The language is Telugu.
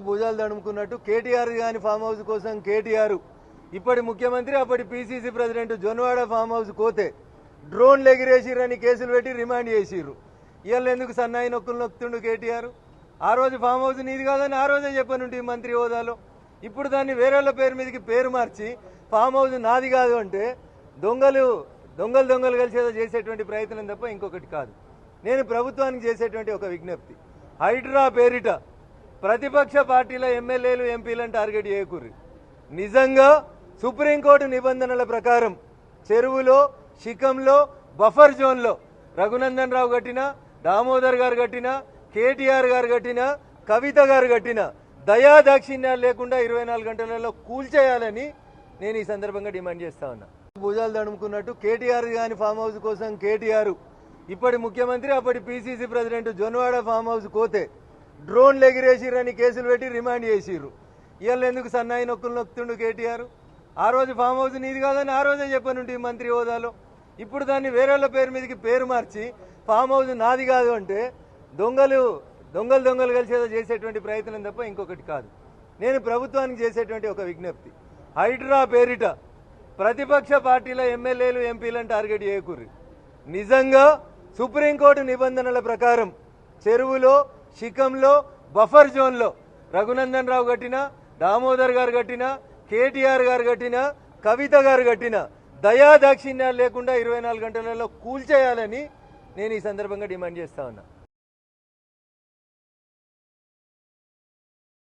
భుజాలు దడుముకున్నట్టు కేటీఆర్ గాని ఫామ్ హౌస్ కోసం కేటీఆర్ ఇప్పటి ముఖ్యమంత్రి అప్పటి పీసీసీ ప్రెసిడెంట్ జొన్వాడ ఫామ్ హౌస్ కోతే డ్రోన్లు ఎగిరేసిరని కేసులు పెట్టి రిమాండ్ చేసిర్రు. ఇవాళ ఎందుకు సన్నాయి నొక్కులు నొక్కుతుండు కేటీఆర్? ఆ రోజు ఫామ్ హౌస్ నీది కాదని ఆ రోజే చెప్పనుంటి మంత్రి హోదాలో. ఇప్పుడు దాన్ని వేరేళ్ళ పేరు మీదకి పేరు మార్చి ఫామ్ హౌస్ నాది కాదు అంటే దొంగలు కలిసి ఏదో చేసేటువంటి ప్రయత్నం తప్ప ఇంకొకటి కాదు. నేను ప్రభుత్వానికి చేసేటువంటి ఒక విజ్ఞప్తి, హైడ్రా పేరిట ప్రతిపక్ష పార్టీల ఎమ్మెల్యేలు ఎంపీలను టార్గెట్ చేయకూర్రి. నిజంగా సుప్రీంకోర్టు నిబంధనల ప్రకారం చెరువులో శిఖంలో బఫర్ జోన్లో రఘునందన్ రావు కట్టిన, దామోదర్ గారు కట్టిన, కేటీఆర్ గారు కట్టిన, కవిత గారు కట్టిన దయా దాక్షిణ్యాలు లేకుండా 24 గంటలలో కూల్చేయాలని నేను ఈ సందర్భంగా డిమాండ్ చేస్తా ఉన్నా. భుజాలు దడుముకున్నట్టు కేటీఆర్ గాని ఫామ్ హౌస్ కోసం కేటీఆర్ ఇప్పటి ముఖ్యమంత్రి అప్పటి పీసీసీ ప్రెసిడెంట్ జొన్వాడ ఫామ్ హౌస్ కోతే డ్రోన్లు ఎగిరేసిరని కేసులు పెట్టి రిమాండ్ చేసిర్రు. ఇవాళ ఎందుకు సన్నాయి నొక్కులు నొక్కుతుండు కేటీఆర్? ఆ రోజు ఫామ్ హౌస్ నీది కాదని ఆ రోజే చెప్పనుంటి మంత్రి హోదాలో. ఇప్పుడు దాన్ని వేరేళ్ళ పేరు మీదకి పేరు మార్చి ఫామ్ హౌస్ నాది కాదు అంటే దొంగలు కలిసి ఏదో చేసేటువంటి ప్రయత్నం తప్ప ఇంకొకటి కాదు. నేను ప్రభుత్వానికి చేసేటువంటి ఒక విజ్ఞప్తి, హైడ్రా పేరిట ప్రతిపక్ష పార్టీల ఎమ్మెల్యేలు ఎంపీలను టార్గెట్ చేయకూర్రి. నిజంగా సుప్రీంకోర్టు నిబంధనల ప్రకారం చెరువులో శిఖంలో బఫర్ జోన్లో రఘునందన్ రావు కట్టిన, దామోదర్ గారు కట్టిన, కేటీఆర్ గారు కట్టిన, కవిత గారు కట్టిన దయా దాక్షిణ్యాలు లేకుండా 24 గంటలలో కూల్చేయాలని నేను ఈ సందర్భంగా డిమాండ్ చేస్తా ఉన్నా.